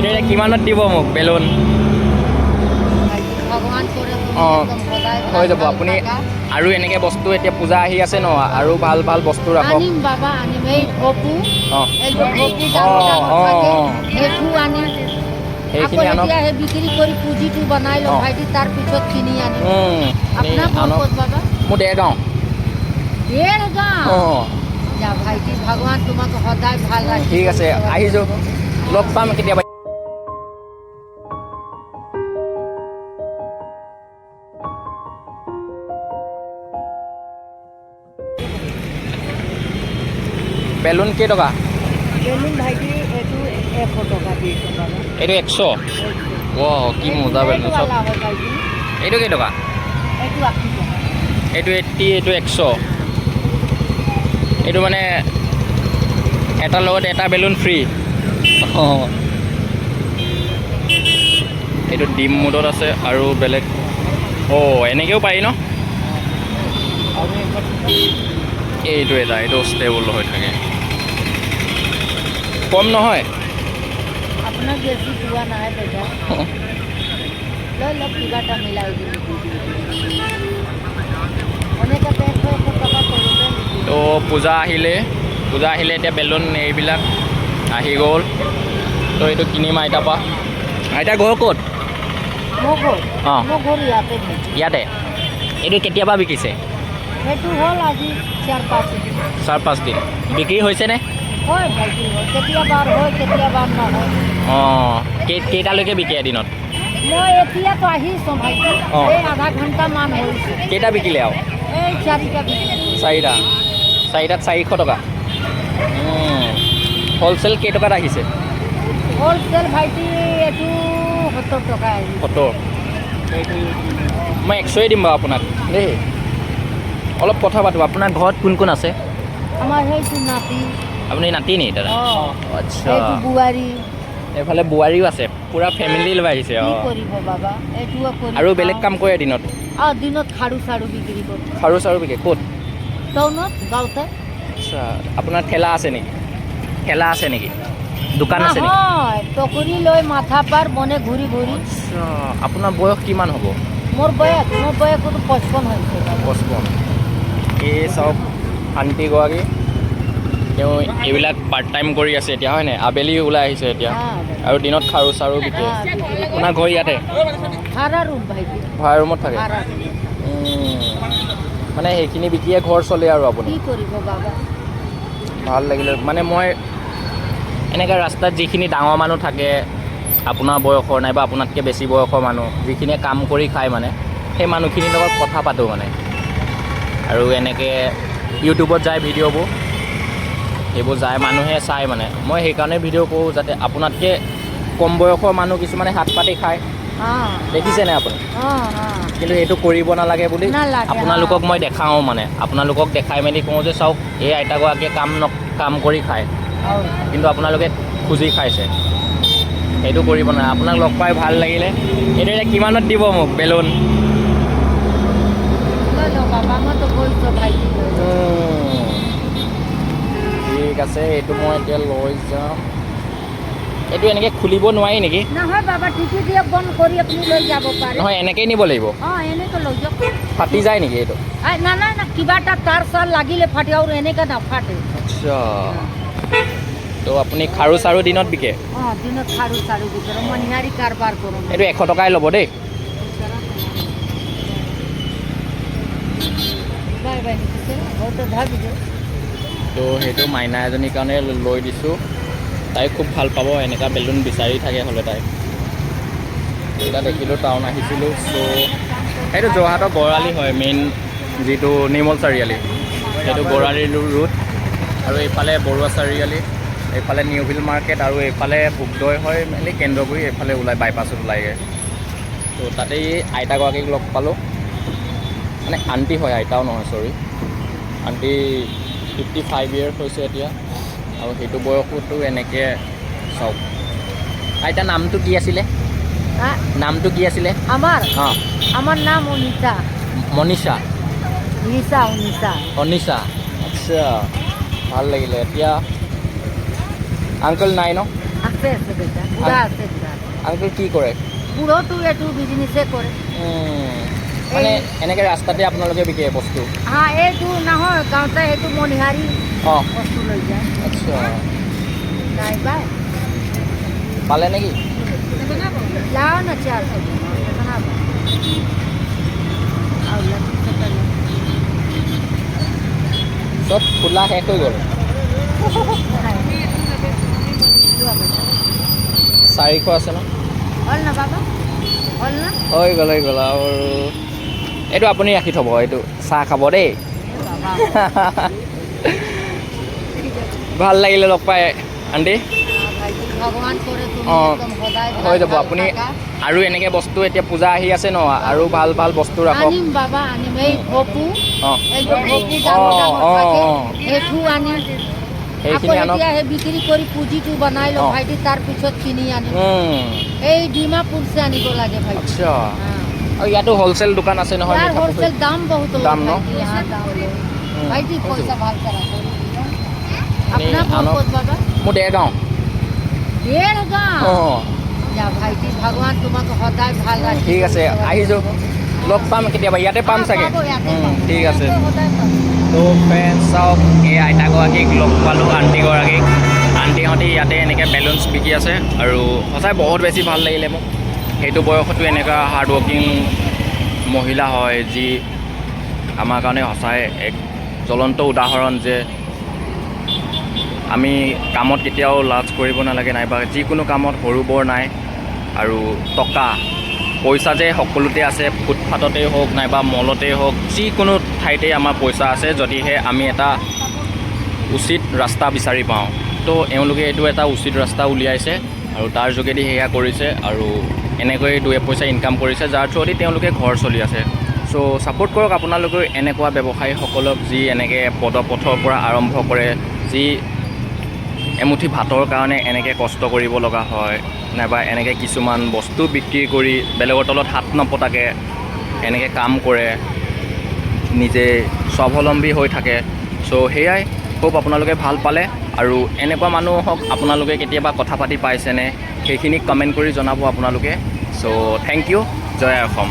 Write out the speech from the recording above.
এতিয়া কিমানত দিব মোক বেলুন অঁ হৈ যাব আপুনি আৰু এনেকৈ বস্তু এতিয়া পূজা আহি আছে ন আৰু ভাল ভাল বস্তু ৰাখক সেইখিনি আনক বিক্ৰী কৰি পুঁজিটো বনাই লওঁ ভাইটি তাৰ পিছত কিনি আনিম মোৰ দেৰগাঁও অঁ ভাইটি ভগৱান তোমাক সদায় ভাল ৰাখিব ঠিক আছে আহিছোঁ লগ পাম কেতিয়াবা বেলুন কেইটকা বেলুন ভাইটি এইটো 100 টকা 200 টকা এইটো 100 অঁ কি মজা বেলুন চব এইটো কেইটকা এইটো 80 এইটো 100 এইটো মানে এটাৰ লগত এটা বেলুন ফ্ৰী অঁ এইটো ডিম মুডত আছে আৰু বেলেগ অঁ এনেকৈও পাৰি ন এইটো এটা এইটো ষ্টেবল হৈ থাকে কম নহয় আপোনাক বেছি পোৱা নাই বেটা লৈ লওক কিবা এটা মিলাই দিম এনেকৈ 150 টকা কৰোঁতে তো পূজা আহিলে এতিয়া বেলুন এইবিলাক আহি গ'ল তো এইটো কিনিম আইতাৰ পৰা আইতা ঘৰ ক'ত অঁ ইয়াতে এইটো কেতিয়াবা বিকিছে সেইটো হ'ল আজি 4-5 দিন বিক্ৰী হৈছেনে হয় ভাইটি হয় কেতিয়াবা হয় কেতিয়াবা নহয় অঁ কেইটালৈকে বিকে এদিনত মই এতিয়াতো আহিছোঁ ভাইটি এই আধা ঘণ্টামান হৈছে কেইটা বিকিলে আৰু এই 4টা বিকিলে 4টাত 400 টকা হ'লচেল কেইটকাত আহিছে হ'লচেল ভাইটি এইটো 70 টকা আহিছে 70 মই 100 দিম বাৰু আপোনাক দেই অলপ কথা পাতোঁ আপোনাৰ ঘৰত কোন কোন আছে আমাৰ সেইটো নাতি আপুনি নাতি নি দাদা আচ্ছা এইটো বোৱাৰী এইফালে বোৱাৰীও আছে পূৰা ফেমিলি লৈ আহিছে কি কৰিব বাবা এইটোও কৰি আৰু বেলেগ কাম কৰে দিনত দিনত খাৰু চাৰু বিক্ৰী কৰোঁ খাৰু চাৰু বিকে ক'ত টাউনত গাঁৱতে আচ্ছা আপোনাৰ ঠেলা আছে নেকি দোকান আছে নেকি নহয় টকৰি লৈ মাথা পাৰ বনে ঘূৰি আচ্ছা আপোনাৰ বয়স কিমান হ'ব মোৰ বয়সটো 55 হৈছে 55 এই চব আণ্টিগৰাকী তেওঁ এইবিলাক পাৰ্ট টাইম কৰি আছে এতিয়া হয়নে আবেলি ওলাই আহিছে এতিয়া আৰু দিনত খাৰু চাৰু বিকে আপোনাৰ ঘৰ ইয়াতে ভাড়া ৰুম ভাইটি ভাড়া ৰুমত থাকে মানে সেইখিনি বিকিয়ে ঘৰ চলে আৰু আপুনি কি কৰিব বাবা ভাল লাগিলে মানে মই এনেকৈ ৰাস্তাত যিখিনি ডাঙৰ মানুহ থাকে আপোনাৰ বয়সৰ নাইবা আপোনাতকৈ বেছি বয়সৰ মানুহ যিখিনিয়ে কাম কৰি খায় মানে সেই মানুহখিনিৰ লগত কথা পাতোঁ মানে আৰু এনেকৈ ইউটিউবত যায় ভিডিঅ'বোৰ সেইবোৰ যায় মানুহে চায় মানে মই সেইকাৰণে ভিডিঅ' কৰোঁ যাতে আপোনাতকৈ কম বয়সৰ মানুহ কিছুমানে হাত পাতি খায় দেখিছেনে আপুনি কিন্তু সেইটো কৰিব নালাগে বুলি আপোনালোকক মই দেখাওঁ মানে আপোনালোকক দেখাই মেলি কওঁ যে চাওক এই আইতাগৰাকীয়ে কাম কৰি খায় কিন্তু আপোনালোকে খুজি খাইছে সেইটো কৰিব নাই আপোনাক লগ পাই ভাল লাগিলে এইটো এতিয়া কিমানত দিব মোক বেলুন ঠিক আছে এইটো মই এতিয়া লৈ যাম এইটো এনেকৈ খুলিব নোৱাৰি নেকি নহয় বাবা টিকি দিয়ে বন্ধ কৰি আপুনি লৈ যাব পাৰে নহয় এনেকৈয়ে নিব লাগিব এনেকৈ লৈ যাওক ফাটি যায় নেকি এইটো না কিবা এটা তাৰ চাৰ লাগিলে ফাটে আৰু এনেকৈ নাফাটে আচ্ছা তো আপুনি খাৰু চাৰু দিনত বিকে দিনত খাৰু চাৰু বিকে মই নিয়াৰি কাৰবাৰ কৰোঁ এইটো 100 টকাই ল'ব দেই তো সেইটো মাইনা এজনীৰ কাৰণে লৈ দিছোঁ তাই খুব ভাল পাব এনেকুৱা বেলুন বিচাৰি থাকে হ'লে তাই এতিয়া দেখিলোঁ টাউন আহিছিলোঁ চ' সেইটো যোৰহাটৰ বৰালি হয় মেইন যিটো নিৰ্মল চাৰিআলি সেইটো বৰালি ৰুট আৰু এইফালে বৰুৱা চাৰিআলি এইফালে নিউ ভিল মাৰ্কেট আৰু এইফালে ভোগদৈ হয় মেইনলি কেন্দ্ৰগুৰি এইফালে ওলাই বাইপাছত ওলাইগৈ তো তাতেই আইতাগৰাকীক লগ পালোঁ মানে আণ্টি হয় আইতাও নহয় চৰি আণ্টি 55 ইয়াৰ্ছ হৈছে এতিয়া আৰু সেইটো বয়সতো এনেকৈ চাওক আইতা নামটো কি আছিলে আমাৰ নাম মনীষা অনিশা আচ্ছা ভাল লাগিলে এতিয়া আংকল নাই ন আছে বেটা পুৰা আছে পুৰা আংকুল কি কৰে? পুৰতো এইটো বিজনেছে কৰে মানে এনেকৈ ৰাস্তাতে আপোনালোকে বিকে বস্তু? হা এইটো নহয় গাঁৱতে সেইটো মণিহাৰী অঁ বস্তু লৈ যায় আচ্ছা নাই বাই পালে নেকি? लाओ ना 400 बना और लग চব খোলা শেষ হৈ গ'ল। 400 আছে ন? হল না বাবা হল না হৈ গ'ল আৰু এইটো আপুনি ৰাখি থ'ব, এইটো চাহ খাব দেই। বাবা ভাল লাগিলে লগ পাই আণ্টি। ভগৱান কৰে তুমি অঁ একদম সদায় হৈ যাব। আপুনি আৰু এনেকৈ বস্তু এতিয়া পূজা আহি আছে ন, আৰু ভাল ভাল বস্তু ৰাখক। আনিম বাবা আনিম এই ভপু অঁ একদম ভপু ডাঙৰ ডাঙৰ অঁ থাকে অঁ সেইটো আনিম আকৌ সেইখিনি আনক। এতিয়া সেই বিক্ৰী কৰি পুঁজিটো বনাই লওঁ ভাইটি তাৰ পিছত কিনি আনিম এই ডিমাপুৰছে আনিব লাগে ভাইটি আচ্ছা আৰু ইয়াতো হ'লচেল দোকান আছে নহয়? यार মিঠা होलसेल दाम बहुत हो दाम न? यहाँ दाम लो भाई जी हो पैसा भाग करा नहीं, अपना आनो- बहुत बाबा মোৰ দেৰগাঁও। 1.5 गाँव অঁ या भाई जी भगवान तुम्हारे সদায় ভাল ৰাখিব ঠিক আছে আহিছোঁ, লগ পাম কেতিয়াবা, ইয়াতে পাম চাগে। ঠিক আছে। তো ফ্ৰেণ্ডছ চাওক, এই আইতাগৰাকীক লগ পালোঁ, আণ্টিগৰাকীক। আণ্টিহঁতি ইয়াতে এনেকৈ বেলুনছ বিকি আছে আৰু সঁচাই বহুত বেছি ভাল লাগিলে মোক। সেইটো বয়সতো এনেকুৱা হাৰ্ডৱৰ্কিং মহিলা হয় যি আমাৰ কাৰণে সঁচাই এক জ্বলন্ত উদাহৰণ যে আমি কামত কেতিয়াও লাজ কৰিব নালাগে, নাইবা যিকোনো কামত সৰু বৰ নাই। আৰু টকা পইচা যে সকলোতে আছে, ফুটপাথতেই হওক নাইবা মলতেই হওক, যিকোনো ঠাইতেই আমাৰ পইচা আছে, যদিহে আমি এটা উচিত ৰাস্তা বিচাৰি পাওঁ। তো এওঁলোকে এইটো এটা উচিত ৰাস্তা উলিয়াইছে আৰু তাৰ যোগেদি সেয়া কৰিছে আৰু এনেকৈ 2 পইচা ইনকাম কৰিছে, যাৰ থ্ৰুদি তেওঁলোকে ঘৰ চলি আছে। চ' ছাপোৰ্ট কৰক আপোনালোকেও এনেকুৱা ব্যৱসায়ীসকলক যি এনেকৈ পদপথৰ পৰা আৰম্ভ কৰে, যি এমুঠি ভাতৰ কাৰণে এনেকৈ কষ্ট কৰিব লগা হয়, নাইবা এনেকৈ কিছুমান বস্তু বিক্ৰী কৰি বেলেগৰ তলত হাত নপতাকৈ এনেকৈ কাম কৰে, নিজে স্বাৱলম্বী হৈ থাকে। চ' সেয়াই, খুব আপোনালোকে ভাল পালে আৰু এনেকুৱা মানুহক আপোনালোকে কেতিয়াবা কথা পাতি পাইছেনে সেইখিনি কমেণ্ট কৰি জনাব আপোনালোকে। চ' থেংক ইউ। জয় অসম।